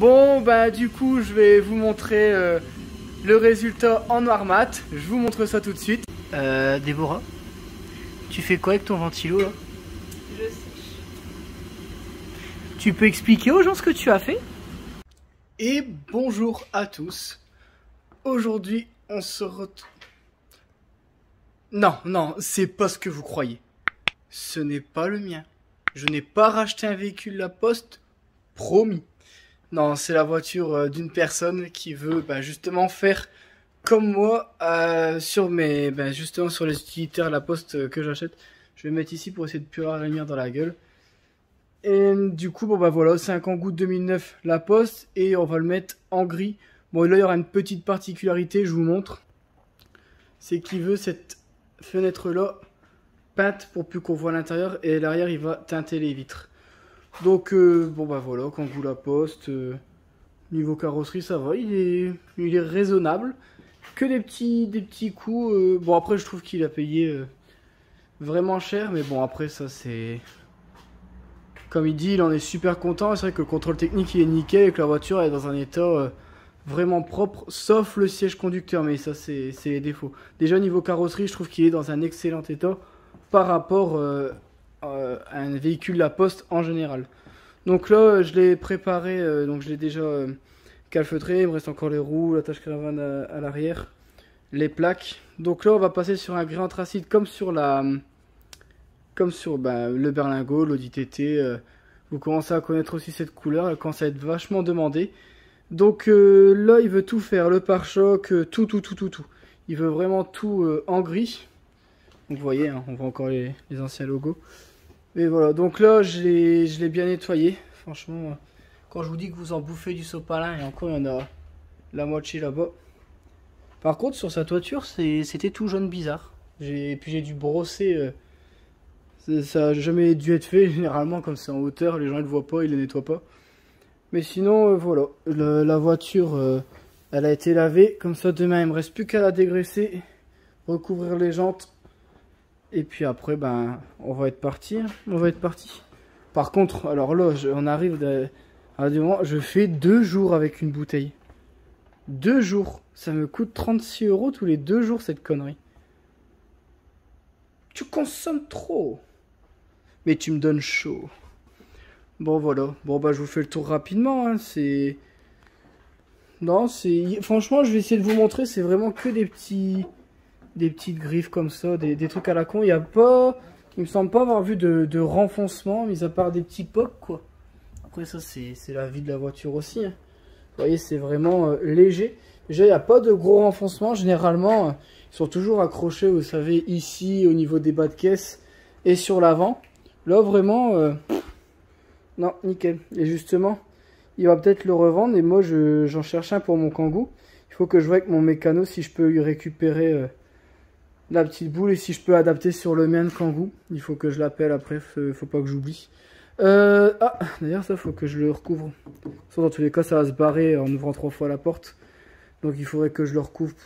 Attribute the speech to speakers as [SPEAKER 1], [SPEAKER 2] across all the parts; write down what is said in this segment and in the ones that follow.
[SPEAKER 1] Bon bah du coup je vais vous montrer le résultat en noir mat. Je vous montre ça tout de suite. Déborah, tu fais quoi avec ton ventilo là?
[SPEAKER 2] Je sèche.
[SPEAKER 1] Tu peux expliquer aux gens ce que tu as fait? Et bonjour à tous. Aujourd'hui on se retrouve... Non, c'est pas ce que vous croyez. Ce n'est pas le mien. Je n'ai pas racheté un véhicule La Poste, promis. Non, c'est la voiture d'une personne qui veut justement faire comme moi justement sur les utilitaires La Poste que j'achète. Je vais mettre ici pour essayer de plus avoir la lumière dans la gueule. Et du coup, voilà, c'est un Kangoo 2009 La Poste et on va le mettre en gris. Bon, là, il y aura une petite particularité, je vous montre. C'est qu'il veut cette fenêtre-là peinte pour plus qu'on voit l'intérieur et l'arrière, il va teinter les vitres. Donc voilà, Kangoo La Poste, niveau carrosserie ça va, il est raisonnable, que des petits coups, bon après je trouve qu'il a payé vraiment cher, mais bon après ça c'est, comme il dit, il en est super content, c'est vrai que le contrôle technique il est nickel et que la voiture est dans un état vraiment propre, sauf le siège conducteur, mais ça c'est les défauts. Déjà niveau carrosserie je trouve qu'il est dans un excellent état par rapport un véhicule La Poste en général. Donc là je l'ai préparé, donc je l'ai déjà calfeutré, il me reste encore les roues, l'attache caravane à l'arrière, les plaques. Donc là on va passer sur un gris anthracite comme sur le berlingot, l'Audi TT. Vous commencez à connaître aussi cette couleur, elle commence à être vachement demandée. Donc là il veut tout faire, le pare-choc, tout. Il veut vraiment tout en gris. Donc vous voyez, hein, on voit encore les anciens logos. Et voilà, donc là je l'ai bien nettoyé. Franchement, quand je vous dis que vous en bouffez du sopalin, et encore il y en a la moitié là-bas. Par contre sur sa toiture c'était tout jaune bizarre. Puis j'ai dû brosser. Ça n'a jamais dû être fait. Généralement comme c'est en hauteur, les gens ne le voient pas, ils ne le nettoient pas. Mais sinon voilà, la voiture elle a été lavée. Comme ça demain il me reste plus qu'à la dégraisser, recouvrir les jantes. Et puis après, on va être parti. Par contre, alors là, on arrive à du moment, je fais 2 jours avec une bouteille. 2 jours. Ça me coûte 36 € tous les 2 jours, cette connerie. Tu consommes trop. Mais tu me donnes chaud. Bon, voilà. Bon, je vous fais le tour rapidement. Hein. Franchement, je vais essayer de vous montrer. C'est vraiment que des petites griffes comme ça, des trucs à la con. Il me semble pas avoir vu de renfoncement, mis à part des petits pocs, quoi. Après ça, c'est la vie de la voiture aussi. Hein. Vous voyez, c'est vraiment léger. Déjà, il n'y a pas de gros renfoncements. Généralement, ils sont toujours accrochés, vous savez, ici, au niveau des bas de caisse et sur l'avant. Là, vraiment, non, nickel. Et justement, il va peut-être le revendre. Et moi, j'en cherche un pour mon Kangoo. Il faut que je vois avec mon mécano si je peux lui récupérer... la petite boule, et si je peux adapter sur le mien de Kangoo, il faut que je l'appelle après, faut pas que j'oublie. D'ailleurs ça faut que je le recouvre. Ça, dans tous les cas ça va se barrer en ouvrant 3 fois la porte. Donc il faudrait que je le recouvre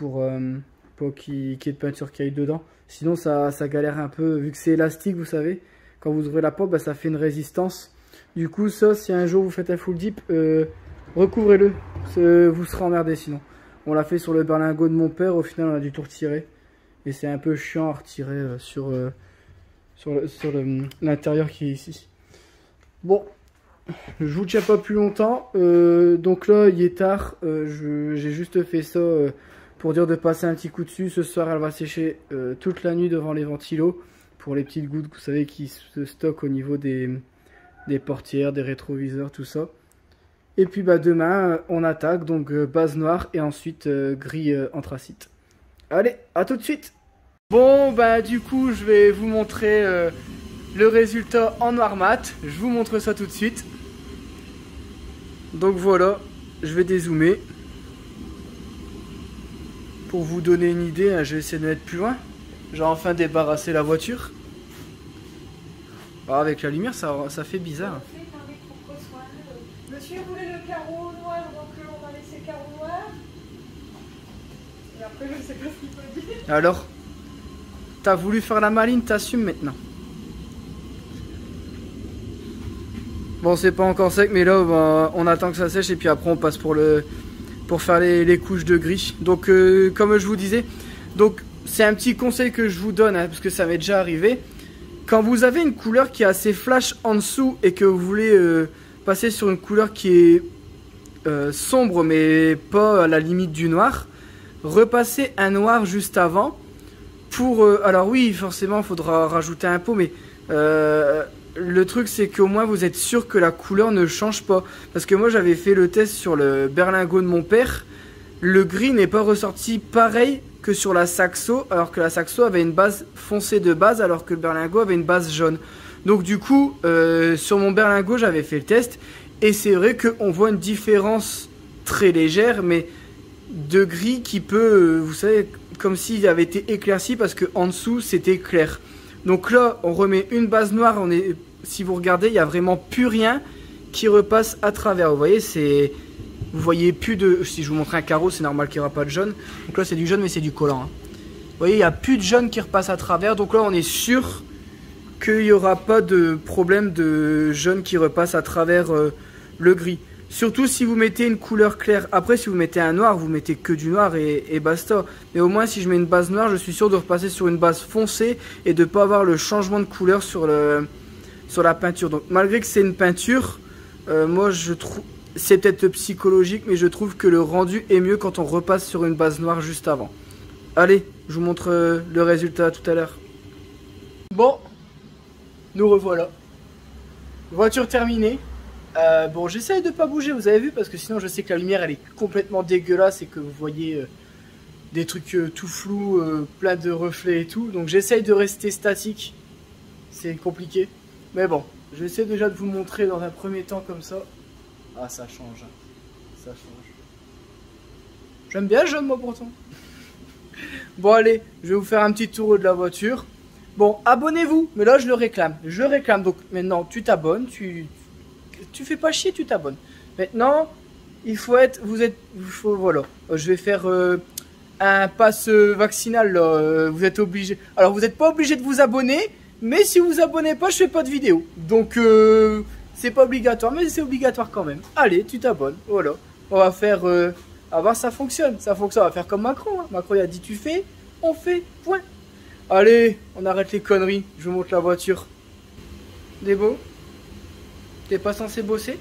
[SPEAKER 1] pour qu'il y ait de peinture qui aille dedans. Sinon ça galère un peu, vu que c'est élastique vous savez. Quand vous ouvrez la porte, ça fait une résistance. Du coup ça, si un jour vous faites un full dip, recouvrez-le, vous serez emmerdé sinon. On l'a fait sur le berlingot de mon père, au final on a dû tout retirer. Et c'est un peu chiant à retirer sur l'intérieur qui est ici. Bon, je vous tiens pas plus longtemps. Donc là, il est tard. J'ai juste fait ça pour dire de passer un petit coup dessus. Ce soir, elle va sécher toute la nuit devant les ventilos. Pour les petites gouttes, vous savez, qui se stockent au niveau des portières, des rétroviseurs, tout ça. Et puis demain, on attaque. Donc base noire et ensuite gris anthracite. Allez, à tout de suite. Bon, du coup, je vais vous montrer le résultat en noir mat. Je vous montre ça tout de suite. Donc voilà, je vais dézoomer. Pour vous donner une idée, hein, je vais essayer de mettre plus loin. J'ai enfin débarrassé la voiture. Alors, avec la lumière, ça fait bizarre.
[SPEAKER 2] Monsieur voulait le carreau noir, donc on va laisser le carreau noir. Et après, je ne sais pas ce qu'il peut dire.
[SPEAKER 1] Alors, t'as voulu faire la maline, t'assumes maintenant. Bon, c'est pas encore sec, mais là, bah, on attend que ça sèche et puis après on passe pour faire les couches de gris. Donc, comme je vous disais, donc c'est un petit conseil que je vous donne, hein, parce que ça m'est déjà arrivé. Quand vous avez une couleur qui est assez flash en dessous et que vous voulez passer sur une couleur qui est sombre mais pas à la limite du noir, repassez un noir juste avant pour... alors oui, forcément, il faudra rajouter un pot, mais le truc c'est qu'au moins vous êtes sûr que la couleur ne change pas. Parce que moi j'avais fait le test sur le berlingot de mon père, le gris n'est pas ressorti pareil que sur la Saxo, alors que la Saxo avait une base foncée de base, alors que le berlingot avait une base jaune. Donc du coup, sur mon berlingot, j'avais fait le test, et c'est vrai qu'on voit une différence très légère, mais de gris qui peut, vous savez, comme s'il avait été éclairci, parce que en dessous, c'était clair. Donc là, on remet une base noire, si vous regardez, il n'y a vraiment plus rien qui repasse à travers. Vous voyez, vous voyez plus de... Si je vous montre un carreau, c'est normal qu'il n'y aura pas de jaune. Donc là, c'est du jaune, mais c'est du collant. Hein. Vous voyez, il n'y a plus de jaune qui repasse à travers. Donc là, on est sûr qu'il n'y aura pas de problème de jaune qui repasse à travers le gris. Surtout si vous mettez une couleur claire. Après, si vous mettez un noir, vous mettez que du noir et basta. Mais au moins, si je mets une base noire, je suis sûr de repasser sur une base foncée et de ne pas avoir le changement de couleur sur la peinture. Donc, malgré que c'est une peinture, moi, je trouve... C'est peut-être psychologique, mais je trouve que le rendu est mieux quand on repasse sur une base noire juste avant. Allez, je vous montre le résultat tout à l'heure. Bon, nous revoilà. Voiture terminée. Bon, j'essaye de pas bouger, vous avez vu, parce que sinon je sais que la lumière elle est complètement dégueulasse et que vous voyez des trucs tout flous, plein de reflets et tout. Donc j'essaye de rester statique. C'est compliqué. Mais bon, j'essaie déjà de vous montrer dans un premier temps comme ça. Ah, ça change. Ça change. J'aime bien le jaune, moi, pourtant. Bon, allez, je vais vous faire un petit tour de la voiture. Bon, abonnez-vous. Mais là, je le réclame. Je le réclame. Donc, maintenant, tu t'abonnes. Tu fais pas chier, tu t'abonnes. Maintenant, il faut être... voilà. Je vais faire un pass vaccinal, là. Vous êtes obligé. Alors, vous n'êtes pas obligé de vous abonner. Mais si vous vous abonnez pas, je fais pas de vidéo. Donc... c'est pas obligatoire, mais c'est obligatoire quand même. Allez, tu t'abonnes, voilà. On va faire... à voir, ça fonctionne. Ça fonctionne, on va faire comme Macron. Hein. Macron, il a dit tu fais, on fait, point. Allez, on arrête les conneries. Je vous montre la voiture. Débo, t'es pas censé bosser?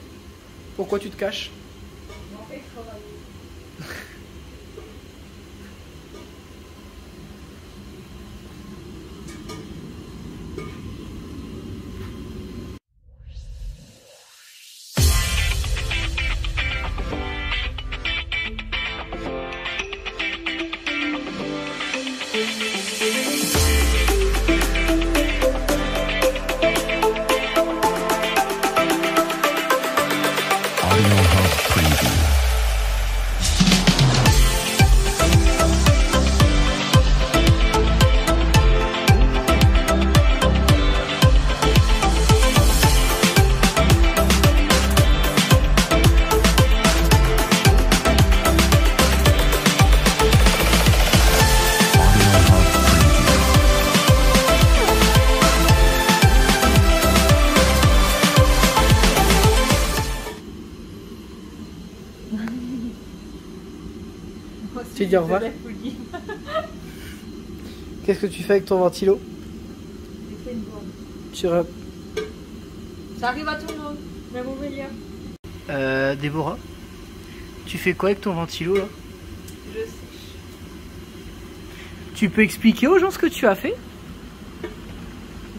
[SPEAKER 1] Pourquoi tu te caches?
[SPEAKER 2] En fait, je travaille.
[SPEAKER 1] Tu dis au revoir. Qu'est-ce que tu fais avec ton ventilo?
[SPEAKER 2] J'ai fait une bombe. Ça arrive à tout le monde, même au meilleur.
[SPEAKER 1] Déborah, tu fais quoi avec ton ventilo là?
[SPEAKER 2] Je sèche.
[SPEAKER 1] Tu peux expliquer aux gens ce que tu as fait?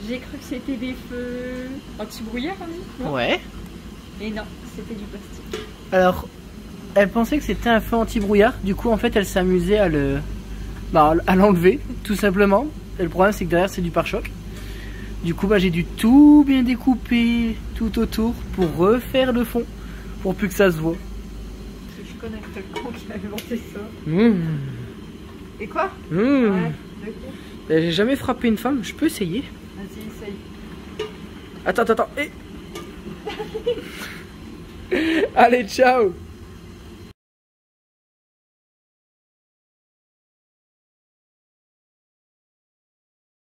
[SPEAKER 2] J'ai cru que c'était des feux anti-brouillard, non?
[SPEAKER 1] Ouais.
[SPEAKER 2] Et non, c'était du plastique.
[SPEAKER 1] Alors, elle pensait que c'était un feu anti-brouillard. Du coup, en fait, elle s'amusait à l'enlever, tout simplement. Et le problème, c'est que derrière, c'est du pare-choc. Du coup, j'ai dû tout bien découper tout autour pour refaire le fond, pour plus que ça se voit.
[SPEAKER 2] Je connais le con qui a inventé ça.
[SPEAKER 1] Mmh.
[SPEAKER 2] Et quoi?
[SPEAKER 1] Mmh.
[SPEAKER 2] Ouais,
[SPEAKER 1] J'ai jamais frappé une femme, je peux essayer.
[SPEAKER 2] vas-y, essaye.
[SPEAKER 1] Attends. Allez, ciao.